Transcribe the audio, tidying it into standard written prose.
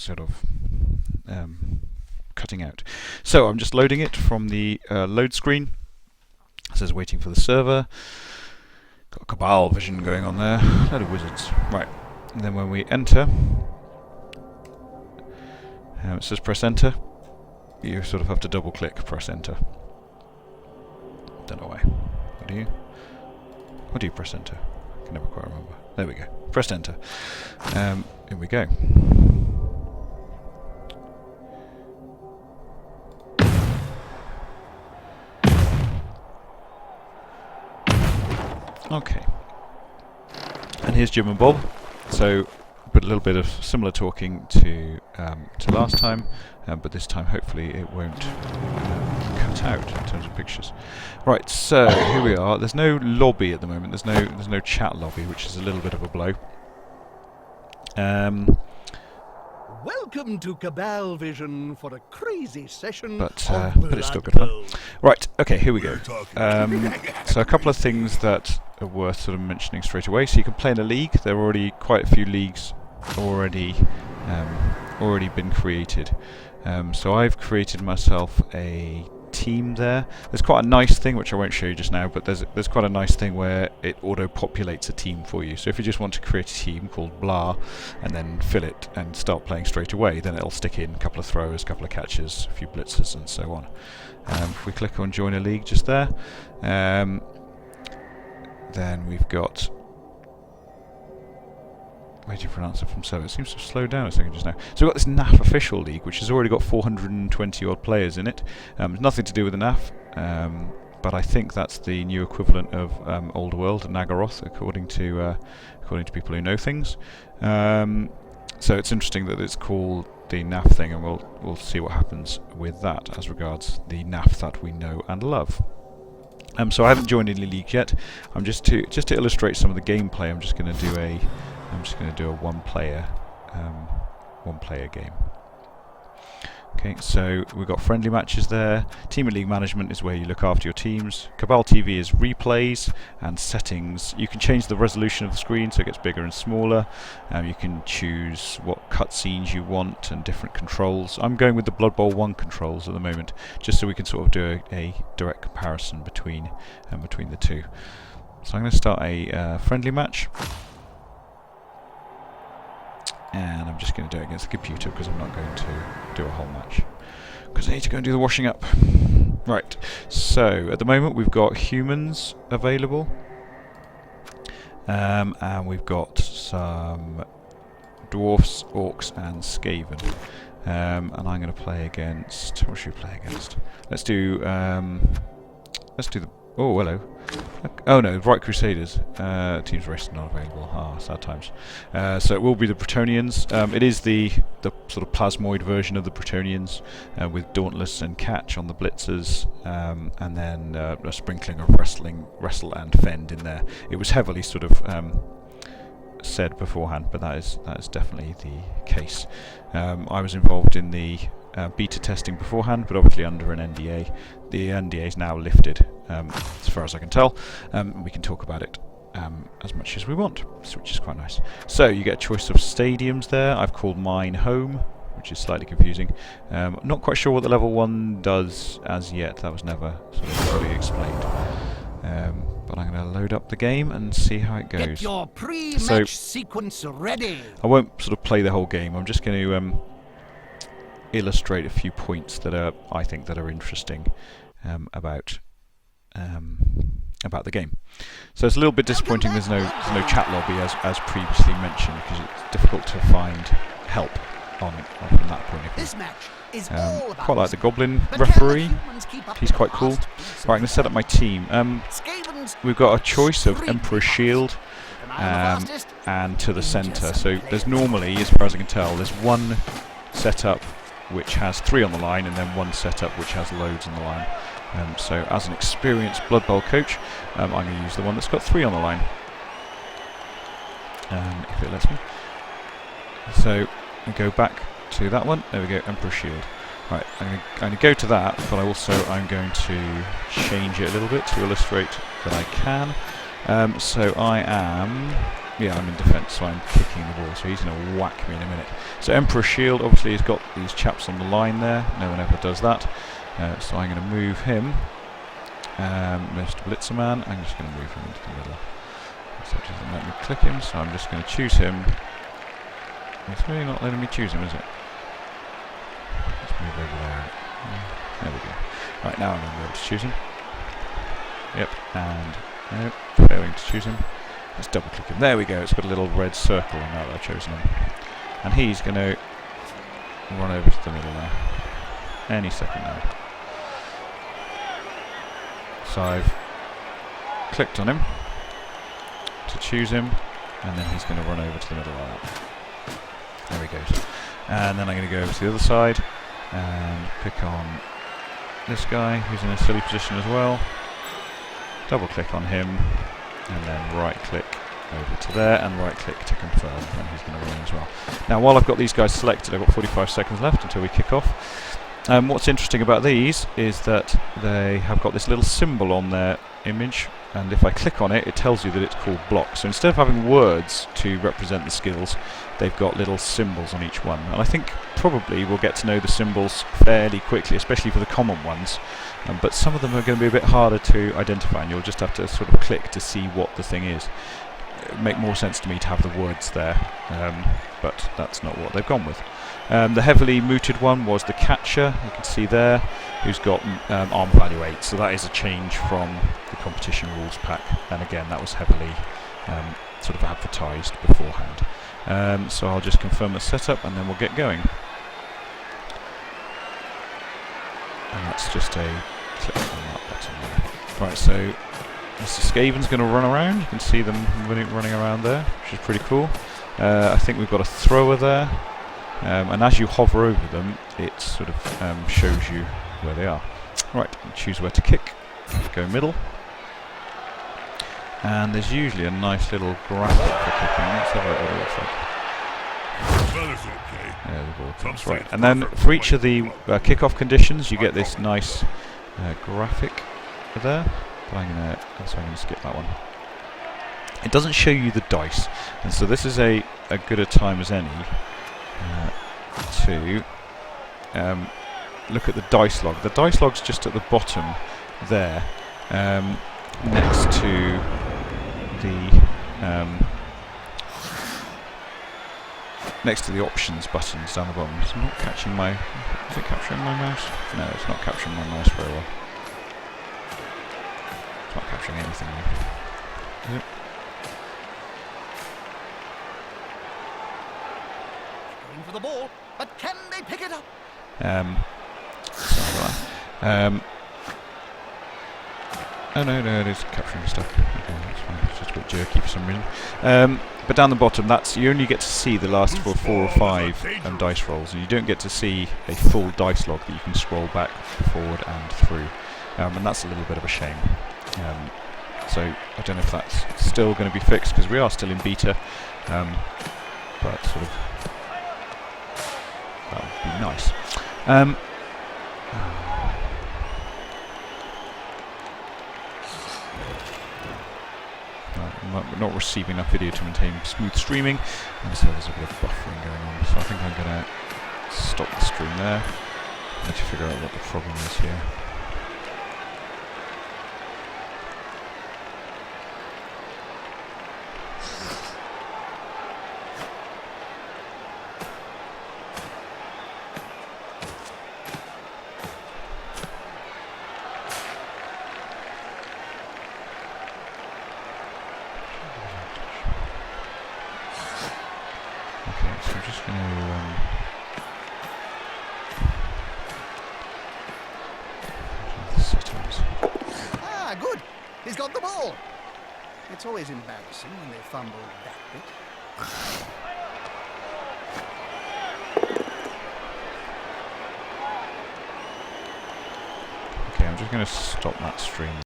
sort of cutting out. So I'm just loading it from the load screen. It says waiting for the server. Got Cabal vision going on there. Load of wizards. Right. And then when we enter, it says press enter. You sort of have to double click, press enter. Don't know why. What do you press enter? I can never quite remember. There we go. Press enter. Here we go. Okay. And here's Jim and Bob. So, but a little bit of similar talking to last time, but this time hopefully it won't cut out in terms of pictures. Right. So here we are. There's no lobby at the moment. There's no chat lobby, which is a little bit of a blow. Welcome to Cabal Vision for a crazy session. But it's still good fun. Right. Okay. Here we go. So a couple of things that are worth sort of mentioning straight away. So you can play in a league. There are already quite a few leagues already been created. So I've created myself a team there. There's quite a nice thing which I won't show you just now, but there's quite a nice thing where it auto-populates a team for you. So if you just want to create a team called blah and then fill it and start playing straight away, then it'll stick in a couple of throwers, a couple of catches, a few blitzers and so on. If we click on join a league just there, then we've got waiting for an answer from server. It seems to have slowed down a second just now. So we've got this NAF official league, which has already got 420 odd players in it. Nothing to do with the NAF, but I think that's the new equivalent of Old World, Nagaroth, according to people who know things. So it's interesting that it's called the NAF thing, and we'll see what happens with that as regards the NAF that we know and love. So I haven't joined any league yet. I'm just to illustrate some of the gameplay. I'm just going to do a one player game. Okay, so we've got friendly matches there. Team and league management is where you look after your teams. Cabal TV is replays and settings. You can change the resolution of the screen so it gets bigger and smaller. You can choose what cutscenes you want and different controls. I'm going with the Blood Bowl 1 controls at the moment, just so we can sort of do a direct comparison between the two. So I'm going to start a friendly match. And I'm just going to do it against the computer because I'm not going to do a whole match, because I need to go and do the washing up. Right, so at the moment we've got humans available, and we've got some dwarfs, orcs and Skaven, and I'm going to play against, what should we play against? Let's do the, oh hello. Oh no, Bright Crusaders. Teams race not available. Ah, sad times. So it will be the Bretonnians. It is the sort of plasmoid version of the Bretonnians, with Dauntless and Catch on the blitzers, and then a sprinkling of wrestle and fend in there. It was heavily sort of said beforehand, but that is definitely the case. I was involved in the beta testing beforehand, but obviously under an NDA. The NDA is now lifted, as far as I can tell. We can talk about it as much as we want, which is quite nice. So you get a choice of stadiums there. I've called mine home, which is slightly confusing. Not quite sure what the level 1 does as yet. That was never sort of fully explained. But I'm going to load up the game and see how it goes. Get your pre-match sequence ready. I won't sort of play the whole game. I'm just going to illustrate a few points that I think are interesting about the game. So it's a little bit disappointing there's no chat lobby as previously mentioned, because it's difficult to find help on from that point of view. This match is all about quite like the Goblin referee. He's quite cool. Right, I'm going to set up my team. We've got a choice of Emperor's Shield and to the centre. So there's normally, as far as I can tell, there's one setup which has 3 on the line, and then one setup which has loads on the line. So as an experienced Blood Bowl coach, I'm going to use the one that's got 3 on the line, if it lets me. So I go back to that one. There we go, Emperor Shield. Right, I'm going to go to that, but I'm going to change it a little bit to illustrate that I can. So I am yeah, I'm in defence, so I'm kicking the ball, so he's going to whack me in a minute. So Emperor Shield obviously has got these chaps on the line there, no one ever does that. So I'm going to move him, Mr. Blitzerman, I'm just going to move him into the middle. So it doesn't let me click him, so I'm just going to choose him. It's really not letting me choose him, is it? Let's move over there. There we go. Right, now I'm going to be able to choose him. Yep, and nope, failing to choose him. Let's double click him. There we go, it's got a little red circle on that I've chosen him. And he's going to run over to the middle now. Any second now. So I've clicked on him to choose him, and then he's going to run over to the middle like that. There he goes. And then I'm going to go over to the other side and pick on this guy who's in a silly position as well. Double click on him, and then right click over to there, and right click to confirm, and he's going to run as well. Now while I've got these guys selected, I've got 45 seconds left until we kick off. What's interesting about these is that they have got this little symbol on their image, and if I click on it, it tells you that it's called blocks. So instead of having words to represent the skills, they've got little symbols on each one. And I think probably we'll get to know the symbols fairly quickly, especially for the common ones. But some of them are going to be a bit harder to identify, and you'll just have to sort of click to see what the thing is. It would make more sense to me to have the words there, but that's not what they've gone with. The heavily mooted one was the Catcher, you can see there, who's got arm value 8, so that is a change from the competition rules pack, and again that was heavily sort of advertised beforehand. So I'll just confirm the setup and then we'll get going. And that's just a click on that button there. Right, so Mr. Skaven's going to run around, you can see them running around there, which is pretty cool. I think we've got a thrower there. And as you hover over them, it sort of shows you where they are. Right, choose where to kick. Go middle. And there's usually a nice little graphic for kicking. Let's have a look what it looks like. There the ball comes. Right, and then for each of the kickoff conditions, you get this nice graphic there. But I'm going to skip that one. It doesn't show you the dice, and so this is a good a time as any to look at the dice log. The dice log's just at the bottom there, next to the options buttons down the bottom. It's not catching my. Is it capturing my mouse? No, it's not capturing my mouse very well. It's not capturing anything now. Is it? For the ball, but can they pick it up? Sorry about that. Oh no, it is capturing stuff. Okay, that's fine. It's just a bit jerky for some reason. But down the bottom, you only get to see the last 4 or 5 dice rolls, and you don't get to see a full dice log that you can scroll back, forward, and through. And that's a little bit of a shame. So I don't know if that's still going to be fixed because we are still in beta, but sort of. That would be nice. We're not receiving enough video to maintain smooth streaming, and so there's a bit of buffering going on. So I think I'm going to stop the stream there. I need to figure out what the problem is here. So I'm just going to settings. Ah, good. He's got the ball. It's always embarrassing when they fumble that bit. Okay, I'm just going to stop that stream.